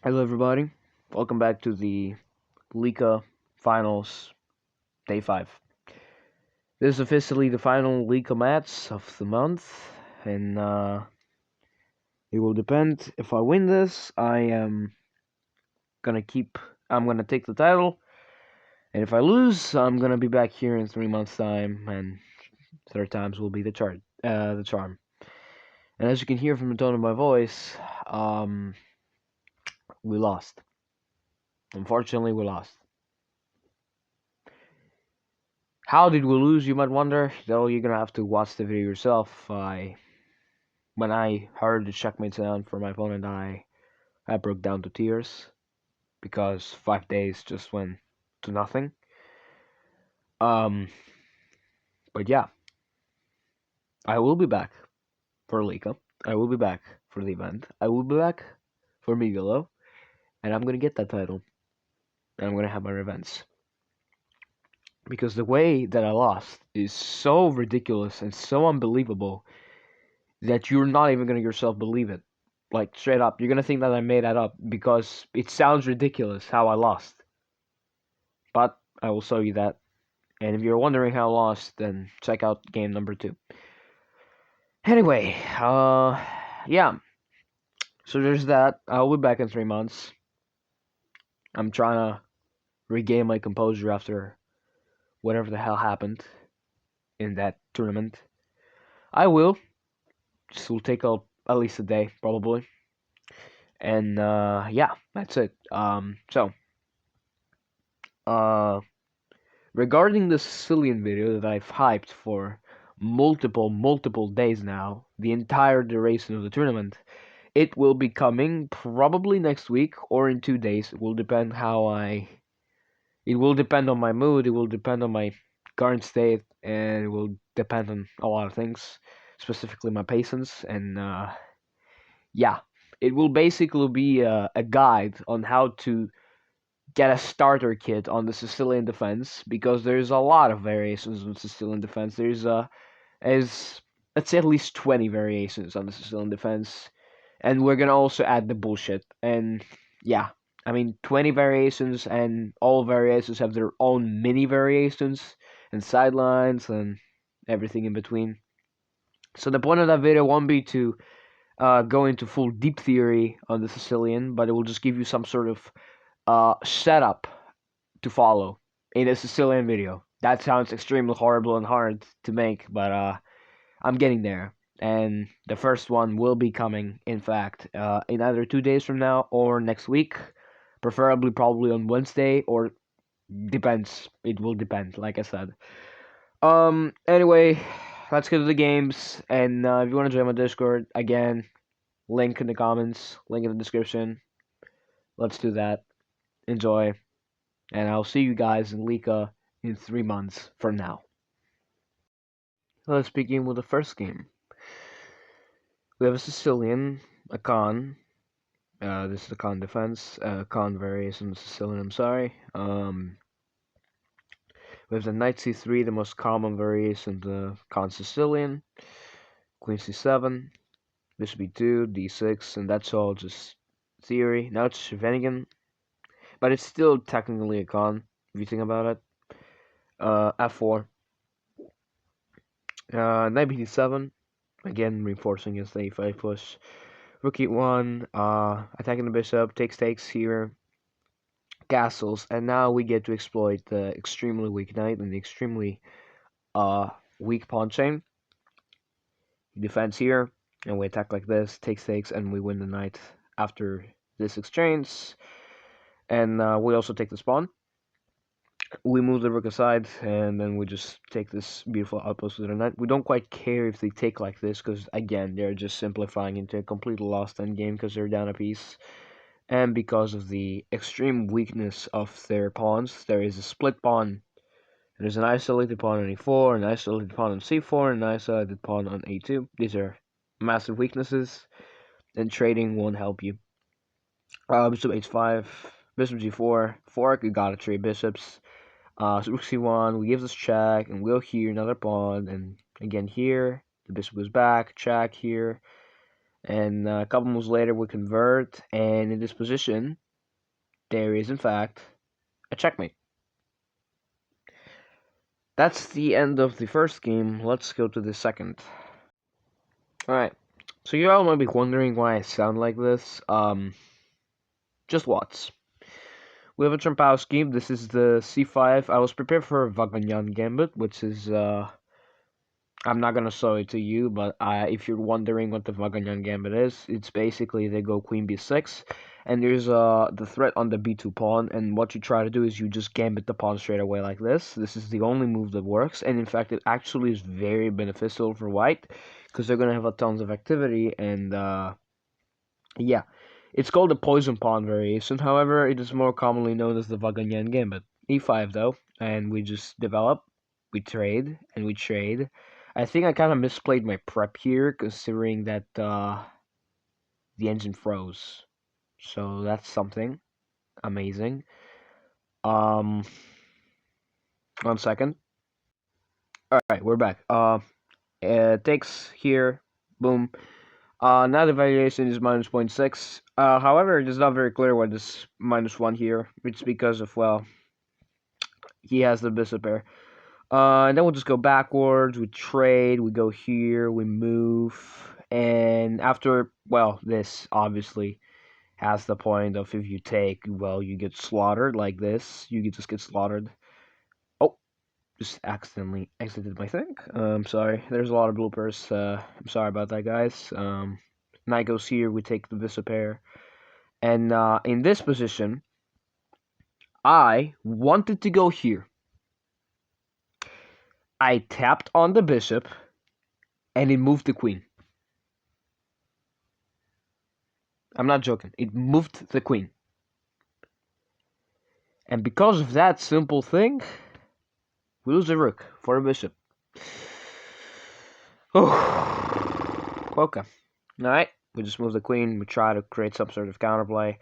Hello, everybody. Welcome back to the Lika Finals Day 5. This is officially the final Lika match of the month, and it will depend. If I win this, I am gonna keep. I'm gonna take the title, and if I lose, I'm gonna be back here in 3 months' time, and third times will be the charm. And as you can hear from the tone of my voice, um, we lost. Unfortunately, we lost. How did we lose, you might wonder? Though you're gonna have to watch the video yourself. When I heard the checkmate sound for my opponent, I broke down to tears because 5 days just went to nothing. Um, but yeah, I will be back for Lika. I will be back for the event. I will be back for Migalo, and I'm gonna get that title, and I'm gonna have my revenge. Because the way that I lost is so ridiculous and so unbelievable that you're not even gonna yourself believe it. Like straight up, you're gonna think that I made that up because it sounds ridiculous how I lost. But I will show you that. And if you're wondering how I lost, then check out game number 2. Anyway, yeah. So there's that. I'll be back in 3 months. I'm trying to regain my composure after whatever the hell happened in that tournament. I will. This will take at least a day, probably. And yeah, that's it. Uh, Regarding the Sicilian video that I've hyped for multiple days now, the entire duration of the tournament, it will be coming probably next week or in 2 days. It will depend how I. It will depend on my mood. It will depend on my current state, and it will depend on a lot of things, specifically my patience. And yeah, it will basically be a guide on how to get a starter kit on the Sicilian defense because there's a lot of variations on Sicilian defense. There's let's say at least 20 variations on the Sicilian defense, and we're gonna also add the bullshit. And yeah, I mean 20 variations, and all variations have their own mini variations and sidelines and everything in between. So the point of that video won't be to go into full deep theory on the Sicilian, but it will just give you some sort of setup to follow in a Sicilian video. That sounds extremely horrible and hard to make, but I'm getting there. And the first one will be coming, in fact, in either 2 days from now or next week, preferably probably on Wednesday, or depends. It will depend, like I said. Anyway, let's get to the games. And if you want to join my Discord, again, link in the comments, link in the description. Let's do that. Enjoy. And I'll see you guys in Lika in 3 months from now. Let's begin with the first game. We have a Sicilian, a Khan. This is the Khan defense. Khan variation Sicilian, I'm sorry. We have the Knight C3, the most common variation, the Khan Sicilian. Queen C7, Bishop B2, D6, and that's all just theory. Now it's Scheveningen, but it's still technically a Khan, if you think about it. F4. Knight B7, again reinforcing his A5 push. Rook E1, attacking the bishop, takes here, castles, and now we get to exploit the extremely weak knight and the extremely weak pawn chain. He defends here, and we attack like this, takes, and we win the knight after this exchange. And we also take this pawn. We move the rook aside, and then we just take this beautiful outpost with the knight. We don't quite care if they take like this, because again, they're just simplifying into a completely lost endgame because they're down a piece. And because of the extreme weakness of their pawns, there is a split pawn. There's an isolated pawn on e4, an isolated pawn on c4, and an isolated pawn on a2. These are massive weaknesses, and trading won't help you. Bishop h5, bishop g4, fork, you got to trade bishops. So rook c1, we give this check, and we'll here another pawn, and again here, the bishop goes back, check here, And a couple moves later, we convert, and in this position, there is in fact a checkmate. That's the end of the first game. Let's go to the second. Alright, so you all might be wondering why I sound like this. Just watch. We have a Trompowsky. This is the c5. I was prepared for a Vaganyan Gambit, which is, I'm not gonna show it to you, but if you're wondering what the Vaganyan Gambit is, it's basically they go Queen b6, and there's the threat on the b2 pawn, and what you try to do is you just gambit the pawn straight away like this. This is the only move that works, and in fact it actually is very beneficial for white, because they're gonna have a tons of activity, and yeah. It's called the poison pawn variation, however, it is more commonly known as the Vaganyan Gambit. e5 though, and we just develop, we trade, and we trade. I think I kind of misplayed my prep here, considering that the engine froze. So that's something amazing. 1 second. Alright, we're back. It takes here, boom. Now the valuation is minus 0.6. However, it is not very clear why this -1 here. It's because of, well, he has the bishop pair. And then we'll just go backwards, we trade, we go here, we move, and after, well, this obviously has the point of if you take, well, you get slaughtered like this, you just get slaughtered. Oh, just accidentally exited my thing. I'm sorry, there's a lot of bloopers, I'm sorry about that, guys. Knight goes here, we take the bishop pair, and in this position, I wanted to go here. I tapped on the bishop, and it moved the queen. I'm not joking. It moved the queen. And because of that simple thing, we lose a rook for a bishop. Oh, okay. Alright, we just move the queen. We try to create some sort of counterplay.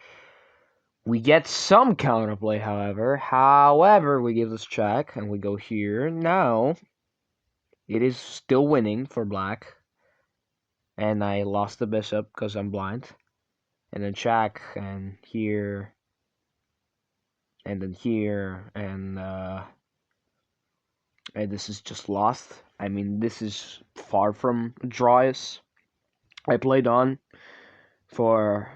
We get some counterplay, however. We give this check, and we go here. Now, it is still winning for black. And I lost the bishop because I'm blind. And then check, and here, and then here, and this is just lost. I mean, this is far from draws. I played on for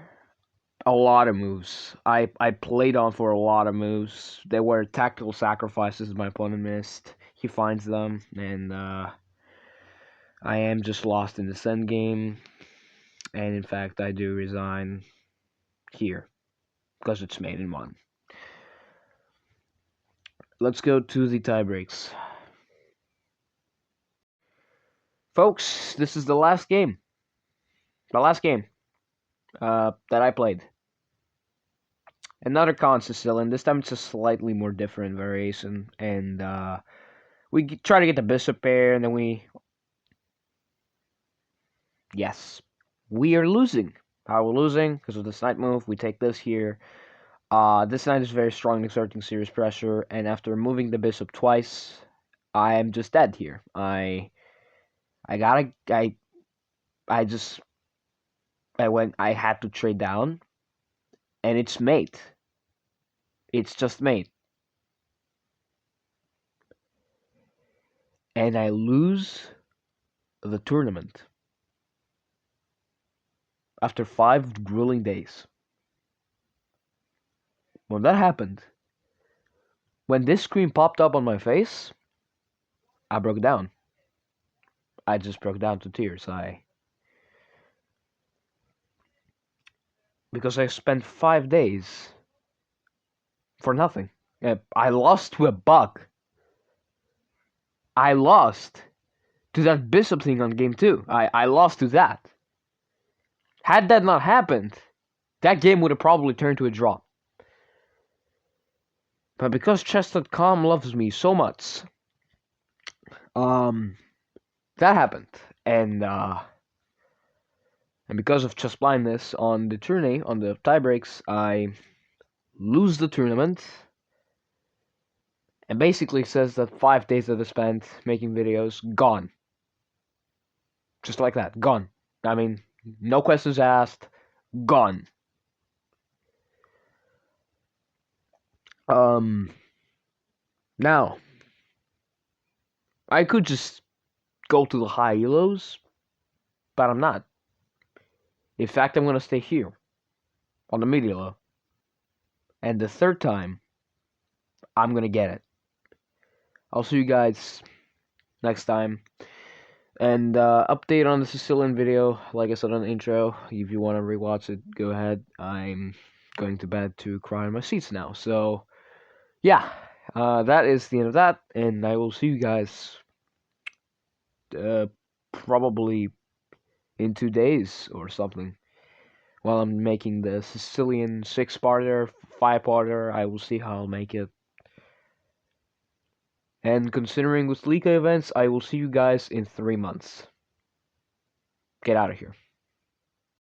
a lot of moves. I played on for a lot of moves. There were tactical sacrifices my opponent missed. He finds them, and I am just lost in this endgame. And in fact, I do resign here because it's made in one. Let's go to the tie breaks. Folks, this is the last game. The last game that I played. Another constant still, and this time it's a slightly more different variation. And we try to get the bishop pair, and then yes, we are losing. How we're losing? Because of this knight move. We take this here. This knight is very strong, exerting serious pressure, and after moving the bishop twice, I am just dead here. I had to trade down, and it's mate. It's just mate. And I lose the tournament after 5 grueling days. When that happened, when this screen popped up on my face, I broke down. I just broke down to tears. Because I spent 5 days for nothing. I lost to a bug. I lost to that bishop thing on game 2. I lost to that. Had that not happened, that game would have probably turned to a draw. But because chess.com loves me so much, that happened. And because of chess blindness on the tourney, on the tiebreaks, I lose the tournament. And basically says that 5 days that I spent making videos, gone. Just like that, gone. I mean, No questions asked. Gone. Um. Now, I could just go to the high elos, but I'm not. In fact, I'm gonna stay here on the mid elo, and the third time, I'm gonna get it. I'll see you guys next time. And update on the Sicilian video, like I said on the intro, if you want to rewatch it, go ahead. I'm going to bed to cry in my seats now. So, yeah, that is the end of that, and I will see you guys uh, probably in 2 days or something. While I'm making the Sicilian 6-parter, 5-parter, I will see how I'll make it. And considering with Lika events, I will see you guys in 3 months. Get out of here.